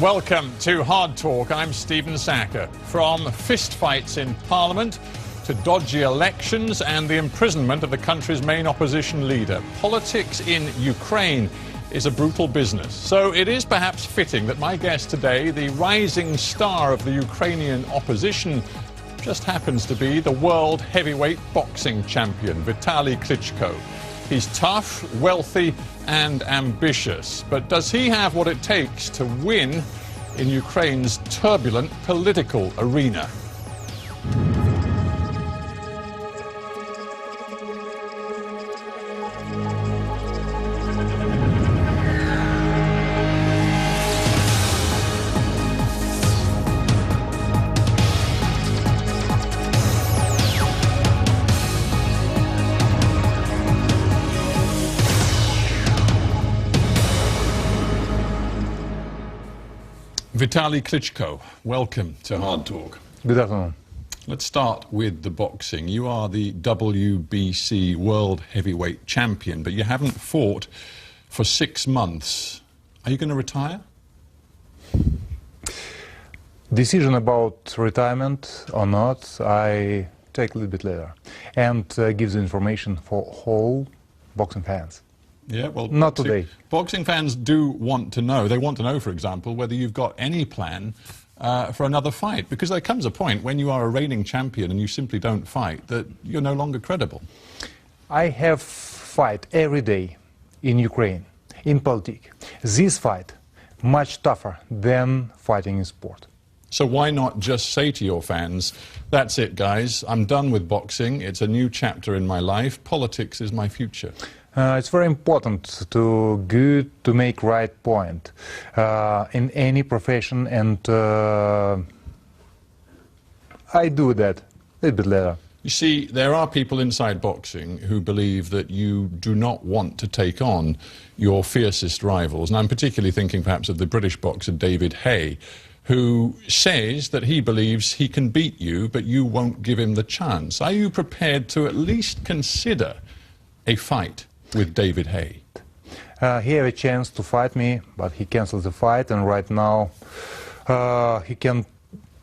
Welcome to Hard Talk. I'm Stephen Sacker. From fistfights in Parliament to dodgy elections and the imprisonment of the country's main opposition leader, politics in Ukraine is a brutal business. So it is perhaps fitting that my guest today, the rising star of the Ukrainian opposition, just happens to be the world heavyweight boxing champion, Vitali Klitschko. He's tough, wealthy and ambitious. But does he have what it takes to win in Ukraine's turbulent political arena? Vitali Klitschko, welcome to Hard Talk. Good afternoon. Let's start with the boxing. You are the WBC World Heavyweight Champion, but you haven't fought for 6 months. Are you going to retire? Decision about retirement or not, I take a little bit later. And give the information for whole boxing fans. Yeah, well, not today. Boxing fans do want to know. They want to know, for example, whether you've got any plan for another fight. Because there comes a point when you are a reigning champion and you simply don't fight that you're no longer credible. I have fight every day in Ukraine, in politics. This fight much tougher than fighting in sport. So why not just say to your fans, that's it, guys, I'm done with boxing, it's a new chapter in my life, politics is my future. It's very important to make right point in any profession, and I do that a little bit later. You see, there are people inside boxing who believe that you do not want to take on your fiercest rivals, and I'm particularly thinking perhaps of the British boxer David Haye, who says that he believes he can beat you, but you won't give him the chance. Are you prepared to at least consider a fight with David Haye? He had a chance to fight me, but he canceled the fight, and right now he can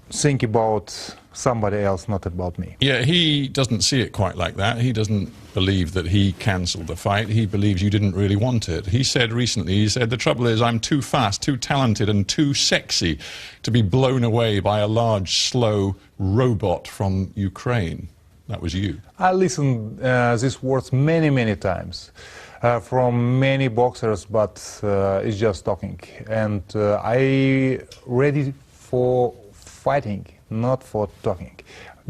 think about somebody else, not about me. Yeah, he doesn't see it quite like that. He doesn't believe that he cancelled the fight. He believes you didn't really want it. He said recently, the trouble is I'm too fast, too talented and too sexy to be blown away by a large, slow robot from Ukraine. That was you. I listened these words many times from many boxers, but it's just talking. And I ready for fighting, not for talking.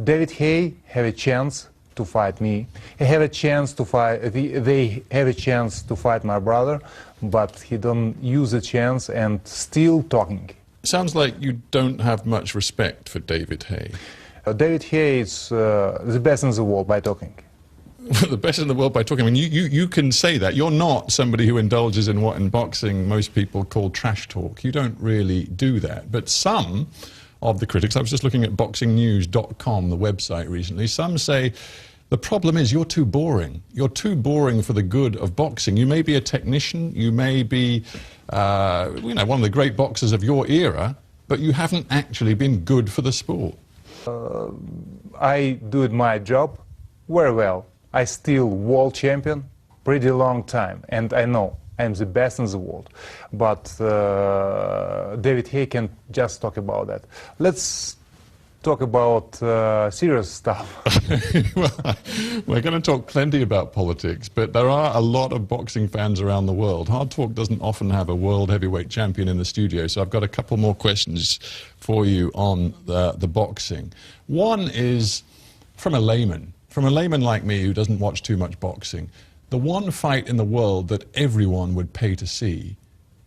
David Haye have a chance to fight me. He have a chance to fight. They have a chance to fight my brother, but he don't use the chance and still talking. Sounds like you don't have much respect for David Haye. David Haye is the best in the world by talking. The best in the world by talking. I mean, you can say that. You're not somebody who indulges in what in boxing most people call trash talk. You don't really do that. But some of the critics, I was just looking at boxingnews.com, the website recently, some say the problem is you're too boring. You're too boring for the good of boxing. You may be a technician, you may be one of the great boxers of your era, but you haven't actually been good for the sport. I do my job very well. I still world champion pretty long time, and I know I'm the best in the world. But David Haye can just talk about that. Let's talk about serious stuff. Well, we're going to talk plenty about politics, but there are a lot of boxing fans around the world. Hard Talk doesn't often have a world heavyweight champion in the studio, so I've got a couple more questions for you on the boxing. One is from a layman like me who doesn't watch too much boxing. The one fight in the world that everyone would pay to see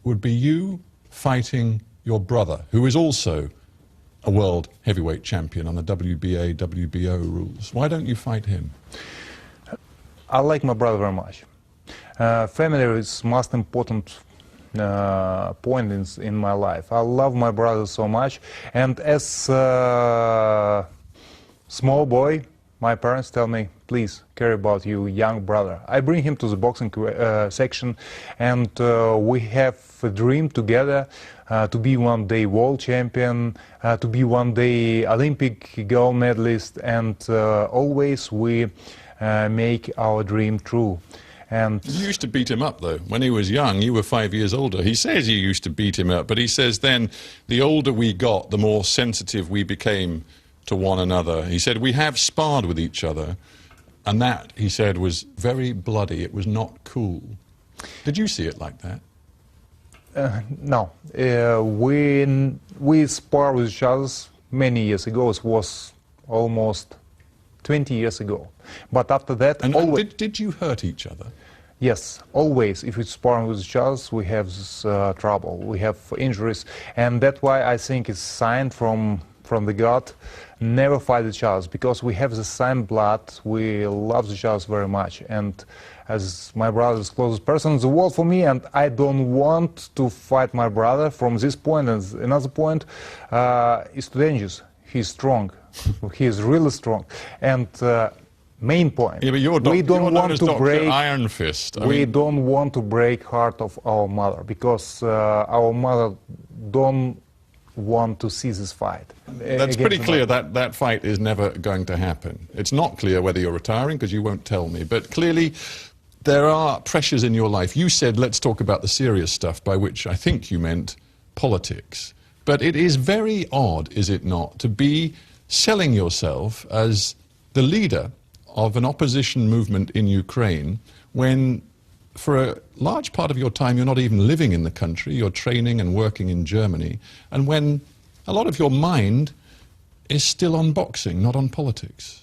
would be you fighting your brother, who is also a world heavyweight champion on the WBA, WBO rules. Why don't you fight him? I like my brother very much. Family is most important point in my life. I love my brother so much, and as small boy, my parents tell me, please care about your young brother. I bring him to the boxing section, and we have a dream together to be one day world champion, to be one day Olympic gold medalist, and always we make our dream true. And you used to beat him up, though. When he was young, you were 5 years older. He says you used to beat him up, but he says then the older we got, the more sensitive we became to one another. He said we have sparred with each other, and that, he said, was very bloody. It was not cool. Did you see it like that? No. We sparred with each other many years ago. It was almost 20 years ago. But after that... And did you hurt each other? Yes, always. If we spar with each other, we have this trouble, we have injuries. And that's why I think it's a sign from the God, never fight each other, because we have the same blood, we love each other very much. And as my brother is the closest person in the world for me, and I don't want to fight my brother from this point. And another point is too dangerous. He's strong. He is really strong. And main point, yeah, but we don't want to break Iron Fist. We don't want to break heart of our mother, because our mother don't want to see this fight. That's pretty clear that fight is never going to happen. It's not clear whether you're retiring, because you won't tell me, but clearly there are pressures in your life. You said, let's talk about the serious stuff, by which I think you meant politics. But it is very odd, is it not, to be selling yourself as the leader of an opposition movement in Ukraine when for a large part of your time you're not even living in the country, you're training and working in Germany, and when a lot of your mind is still on boxing, not on politics.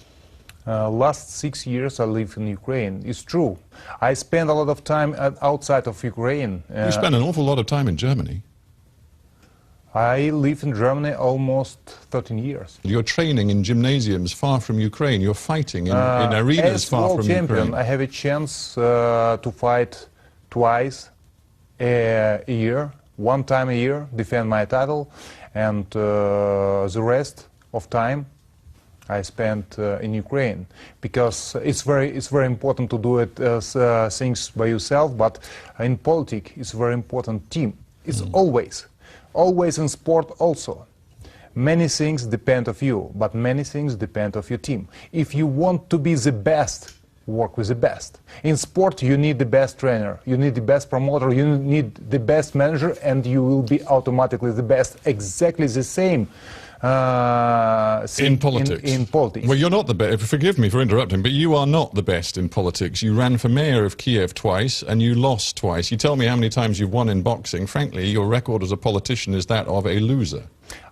Last 6 years I live in Ukraine. It's true. I spend a lot of time outside of Ukraine. You spend an awful lot of time in Germany. I live in Germany almost 13 years. You're training in gymnasiums far from Ukraine. You're fighting in arenas far from Ukraine. I have a chance to fight twice a year, one time a year, defend my title, and the rest of time I spent in Ukraine, because it's very important to do it things by yourself, but in politics it's very important team. It's always in sport also. Many things depend on you, but many things depend on your team. If you want to be the best, work with the best. In sport you need the best trainer, you need the best promoter, you need the best manager, and you will be automatically the best. Exactly the same in politics. In politics. Well, you're not the best. Forgive me for interrupting, but you are not the best in politics. You ran for mayor of Kiev twice, and you lost twice. You tell me how many times you've won in boxing. Frankly, your record as a politician is that of a loser.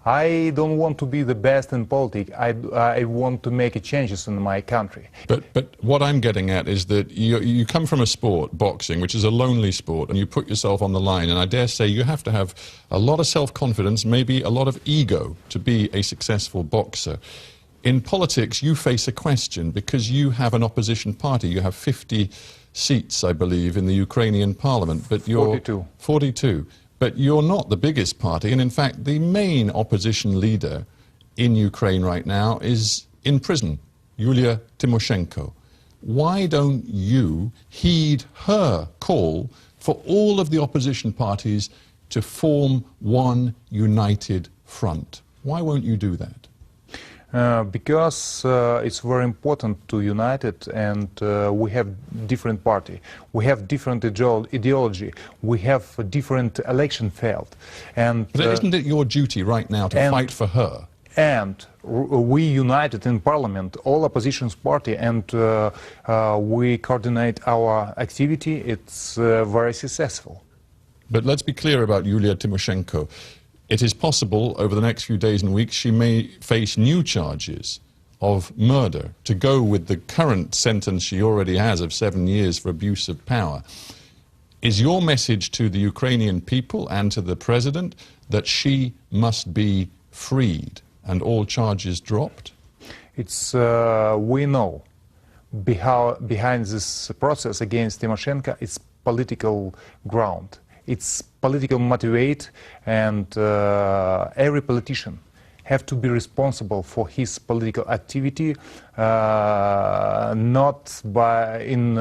I don't want to be the best in politics. I want to make changes in my country. But what I'm getting at is that you come from a sport, boxing, which is a lonely sport, and you put yourself on the line, and I dare say you have to have a lot of self-confidence, maybe a lot of ego to be a successful boxer. In politics, you face a question because you have an opposition party. You have 50 seats, I believe, in the Ukrainian parliament, but you're 42. But you're not the biggest party, and in fact the main opposition leader in Ukraine right now is in prison, Yulia Tymoshenko. Why don't you heed her call for all of the opposition parties to form one united front? Why won't you do that? Because it's very important to unite it, and we have different party, we have different ideology, we have a different election field, and but isn't it your duty right now to fight for her? And we united in parliament, all opposition party, and we coordinate our activity. It's very successful. But let's be clear about Yulia Tymoshenko. It is possible over the next few days and weeks she may face new charges of murder to go with the current sentence she already has of 7 years for abuse of power. Is your message to the Ukrainian people and to the president that she must be freed and all charges dropped? It's, we know behind this process against Tymoshenko, it's political ground. It's political motivate, and every politician have to be responsible for his political activity, not in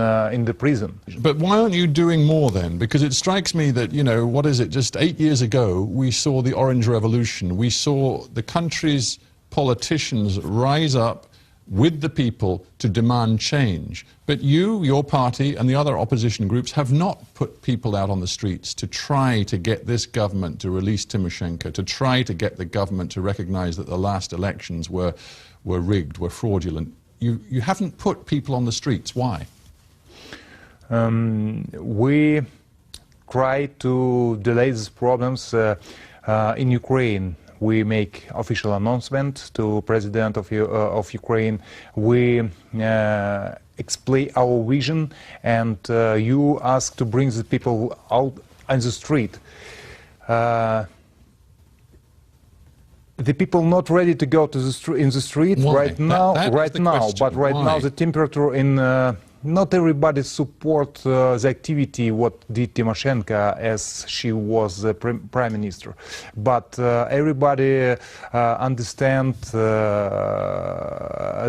the prison. But why aren't you doing more then? Because it strikes me that, you know, what is it, just 8 years ago, we saw the Orange Revolution. We saw the country's politicians rise up with the people to demand change. But you, your party, and the other opposition groups have not put people out on the streets to try to get this government to release Tymoshenko, to try to get the government to recognize that the last elections were rigged, were fraudulent. You haven't put people on the streets. Why? We try to delay these problems in Ukraine. We make official announcement to President of Ukraine. We explain our vision, and you ask to bring the people out on the street. The people not ready to go to in the street. Why? Right now. But right Why? now the temperature in. Not everybody support the activity what did Tymoshenko as she was the prime minister, but everybody understand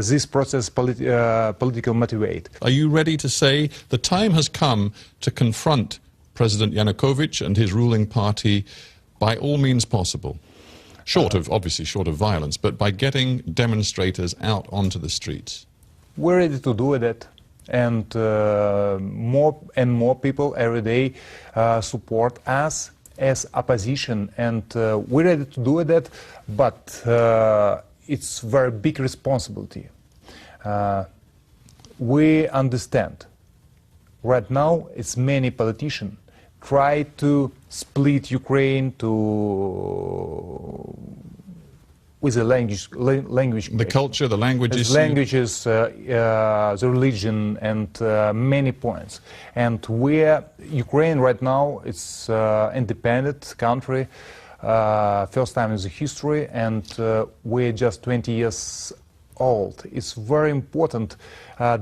this process political motivate. Are you ready to say the time has come to confront President Yanukovych and his ruling party by all means possible? Obviously short of violence, but by getting demonstrators out onto the streets? We're ready to do that. And more and more people every day support us as opposition, and we're ready to do that, but it's very big responsibility. We understand. Right now, it's many politicians try to split Ukraine with the language, the culture, the languages, the religion, and many points. And Ukraine right now, it's independent country, first time in the history, and we're just 20 years old. It's very important.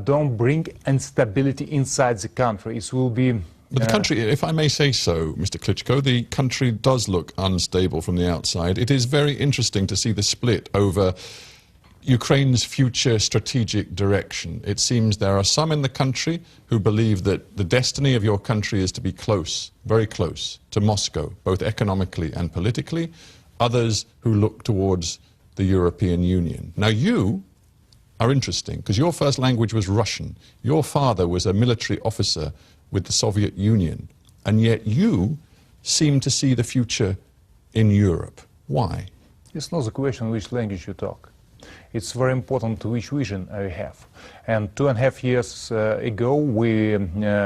Don't bring instability inside the country. It will be. But the country, if I may say so, Mr. Klitschko, the country does look unstable from the outside. It is very interesting to see the split over Ukraine's future strategic direction. It seems there are some in the country who believe that the destiny of your country is to be close, very close, to Moscow, both economically and politically. Others who look towards the European Union. Now you are interesting, because your first language was Russian. Your father was a military officer with the Soviet Union, and yet you seem to see the future in Europe. Why? It's not the question which language you talk. It's very important which vision I have. And 2.5 years ago, we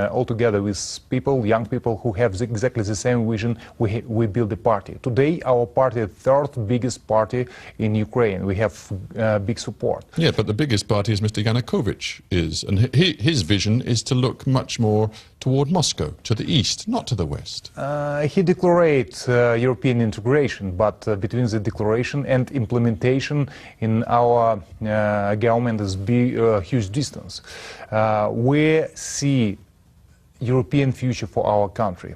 all together with people, young people who have exactly the same vision, we build a party. Today, our party is the third biggest party in Ukraine. We have big support. Yeah, but the biggest party is Mr. Yanukovych is, and his vision is to look much more toward Moscow, to the east, not to the west. He declared European integration, but between the declaration and implementation in our government is huge distance. We see European future for our country,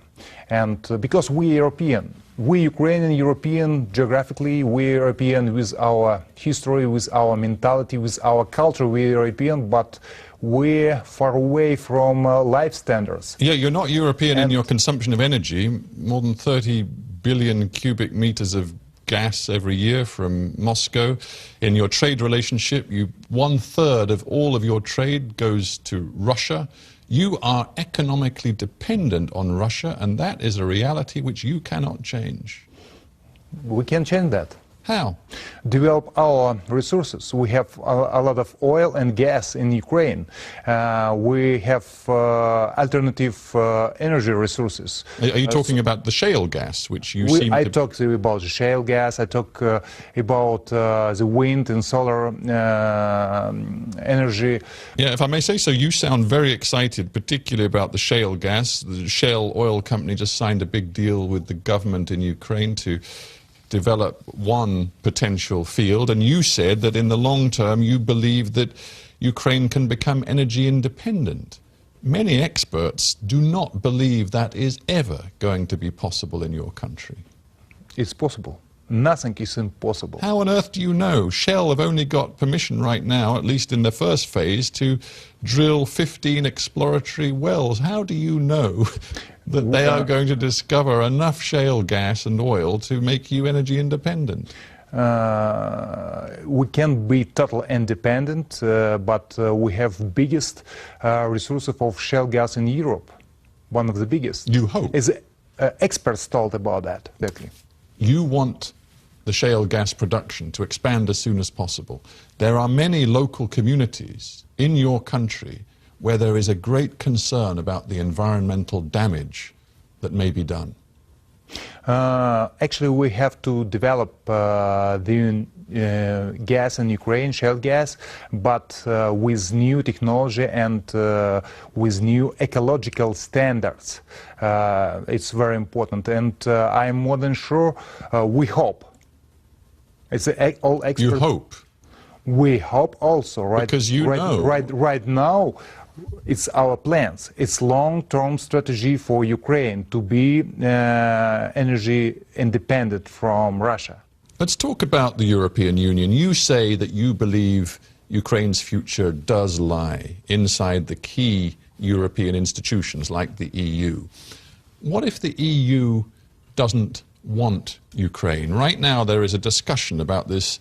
and because we European, we Ukrainian European geographically, we European with our history, with our mentality, with our culture, we European, but we're far away from life standards. Yeah, you're not European in your consumption of energy. More than 30 billion cubic meters of gas every year from Moscow. In your trade relationship, 1/3 of all of your trade goes to Russia. You are economically dependent on Russia, and that is a reality which you cannot change. We can change that. How? Develop our resources. We have a lot of oil and gas in Ukraine. We have alternative energy resources. Are you talking about the shale gas, which you seem to... I talked about the shale gas, I talk about the wind and solar energy. Yeah, if I may say so, you sound very excited, particularly about the shale gas. The Shell oil company just signed a big deal with the government in Ukraine to develop one potential field, and you said that in the long term you believe that Ukraine can become energy independent. Many experts do not believe that is ever going to be possible in your country. It's possible. Nothing is impossible. How on earth do you know? Shell have only got permission right now, at least in the first phase, to drill 15 exploratory wells. How do you know that they are going to discover enough shale gas and oil to make you energy independent? We can't be totally independent, but we have biggest resources of shale gas in Europe, one of the biggest. You hope. As experts told about that, exactly. You want the shale gas production to expand as soon as possible. There are many local communities in your country where there is a great concern about the environmental damage that may be done. Actually, we have to develop the gas in Ukraine, shale gas, but with new technology and with new ecological standards. It's very important, and I'm more than sure, we hope. It's all experts. You hope? We hope also, right? Because you know. Right now, it's our plans. It's long-term strategy for Ukraine to be energy independent from Russia. Let's talk about the European Union. You say that you believe Ukraine's future does lie inside the key European institutions like the EU. What if the EU doesn't want Ukraine? Right now there is a discussion about this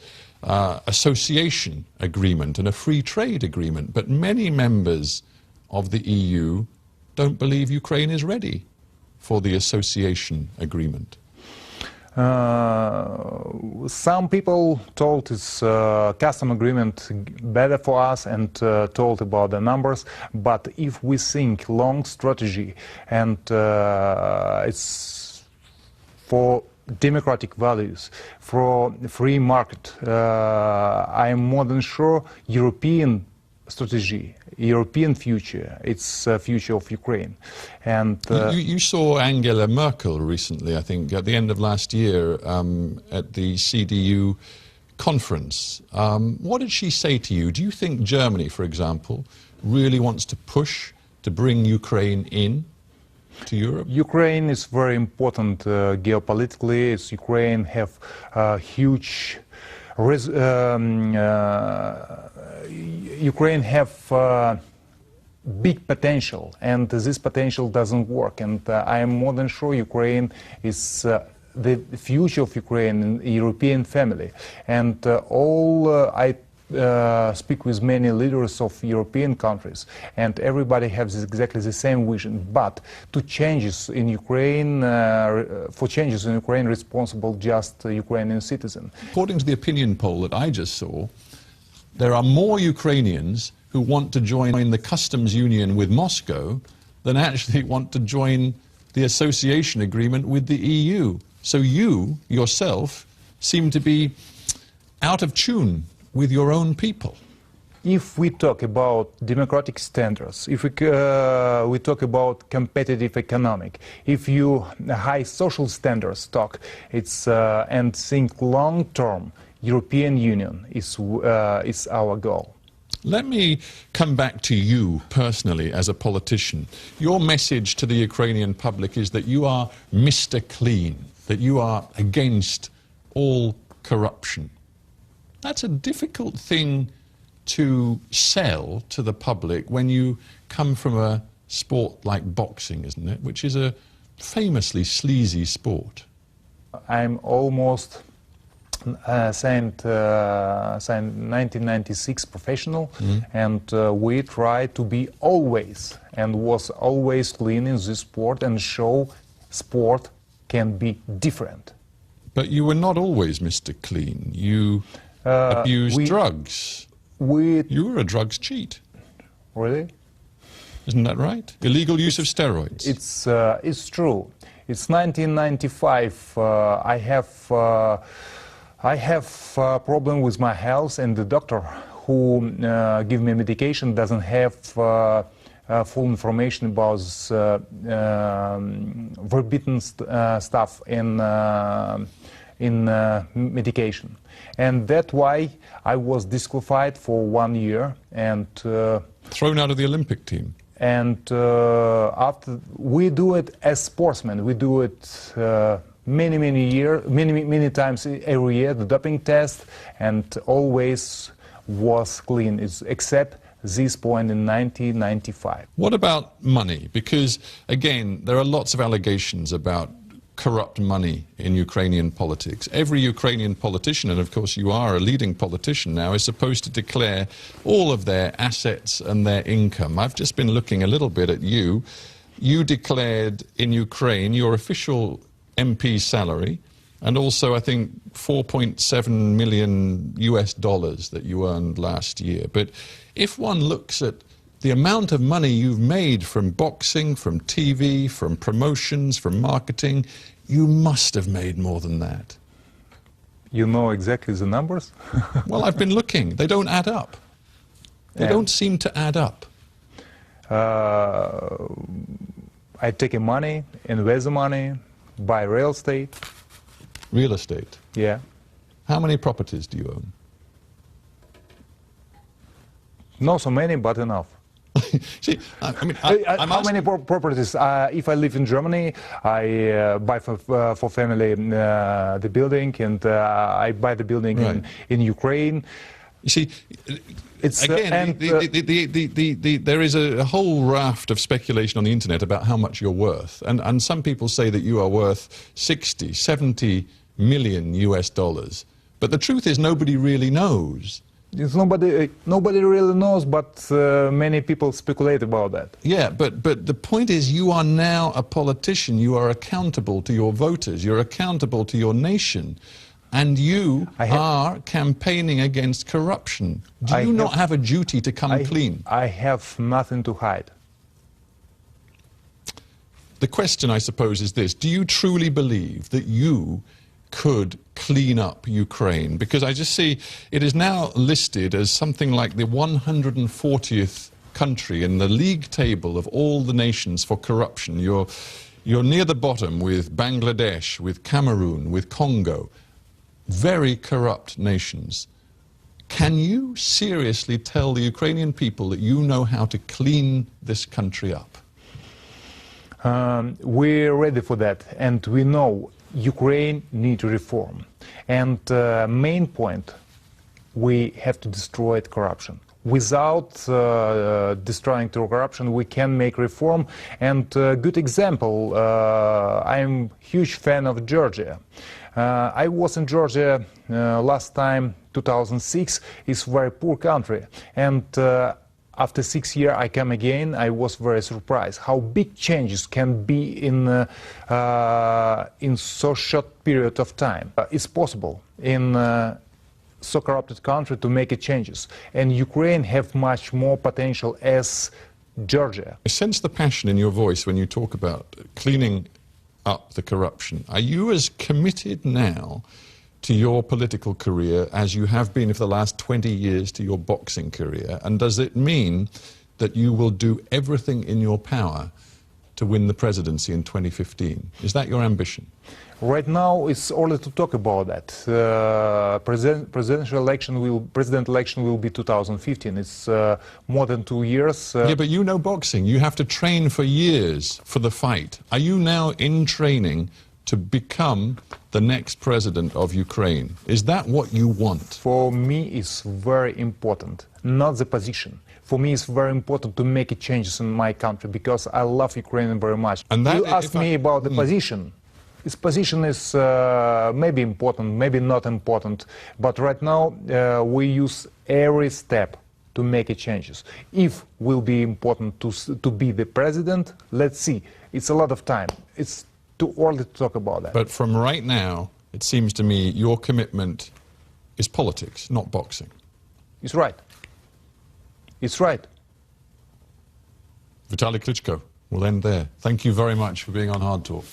association agreement and a free trade agreement, but many members of the EU don't believe Ukraine is ready for the association agreement. Some people told it's custom agreement better for us and told about the numbers, but if we think long strategy and it's for democratic values, for free market, I am more than sure European strategy, European future, it's the future of Ukraine. And you saw Angela Merkel recently, I think, at the end of last year at the CDU conference. What did she say to you? Do you think Germany, for example, really wants to push to bring Ukraine in to Europe? Ukraine is very important geopolitically. Ukraine have huge Ukraine have big potential, and this potential doesn't work. And I am more than sure Ukraine is the future of Ukraine in the European family. And I speak with many leaders of European countries, and everybody has exactly the same vision. But to changes in Ukraine, for changes in Ukraine, responsible just Ukrainian citizen. According to the opinion poll that I just saw, there are more Ukrainians who want to join the customs union with Moscow than actually want to join the association agreement with the EU. So you, yourself, seem to be out of tune with your own people. If we talk about democratic standards, if we talk about competitive economic, if you high social standards talk, it's and think long term, European Union is our goal. Let me come back to you personally as a politician. Your message to the Ukrainian public is that you are Mr. Clean, that you are against all corruption. That's a difficult thing to sell to the public when you come from a sport like boxing, isn't it? Which is a famously sleazy sport. I'm almost signed 1996 professional, and we try to be always and was always clean in this sport and show sport can be different. But you were not always Mr. Clean. You abused drugs. You were a drugs cheat. Really? Isn't that right? Illegal use of steroids. It's true. It's 1995. I have a problem with my health, and the doctor who give me medication doesn't have full information about forbidden stuff in medication, and that's why I was disqualified for 1 year and thrown out of the Olympic team. And after we do it as sportsmen, we do it many times every year, the doping test, and always was clean, except this point in 1995. What about money? Because, again, there are lots of allegations about corrupt money in Ukrainian politics. Every Ukrainian politician, and of course you are a leading politician now, is supposed to declare all of their assets and their income. I've just been looking a little bit at you. You declared in Ukraine your official MP salary, and also I think 4.7 million US dollars that you earned last year. But if one looks at the amount of money you've made from boxing, from TV, from promotions, from marketing, you must have made more than that. You know exactly the numbers? Well, I've been looking. They don't add up. They don't seem to add up. I take money, invest the money, buy real estate. Real estate? Yeah. How many properties do you own? Not so many, but enough. See, I mean, how many properties? If I live in Germany, I buy for family the building, and I buy the building in Ukraine. You see, it's again, there is a whole raft of speculation on the internet about how much you're worth, and some people say that you are worth 60, 70 million US dollars. But the truth is, nobody really knows. Nobody really knows, but many people speculate about that. Yeah, but the point is, you are now a politician. You are accountable to your voters. You're accountable to your nation. And you are campaigning against corruption. Do you not have a duty to come clean? I have nothing to hide. The question, I suppose, is this. Do you truly believe that you could clean up Ukraine? Because I just see it is now listed as something like the 140th country in the league table of all the nations for corruption. You're near the bottom with Bangladesh, with Cameroon, with Congo. Very corrupt nations. Can you seriously tell the Ukrainian people that you know how to clean this country up? We're ready for that, and we know Ukraine needs reform. And main point, we have to destroy corruption. Without destroying corruption, we can make reform. And good example, I'm huge fan of Georgia. I was in Georgia last time, 2006. It's a very poor country. And after 6 years, I came again. I was very surprised how big changes can be in so short period of time. It's possible in so corrupted country to make changes, and Ukraine have much more potential as Georgia. I sense the passion in your voice when you talk about cleaning up the corruption. Are you as committed now to your political career as you have been for the last 20 years to your boxing career? And does it mean that you will do everything in your power to win the presidency in 2015? Is that your ambition? Right now, it's early to talk about that. President election will be 2015. It's more than 2 years. Yeah, but you know boxing. You have to train for years for the fight. Are you now in training to become the next president of Ukraine? Is that what you want? For me, it's very important, not the position. For me, it's very important to make changes in my country because I love Ukraine very much. And that, you asked me about the position. This position is maybe important, maybe not important, but right now we use every step to make changes. If will be important to be the president, let's see. It's a lot of time. It's too early to talk about that. But from right now, it seems to me your commitment is politics, not boxing. It's right. It's right. Vitali Klitschko, we'll end there. Thank you very much for being on Hard Talk.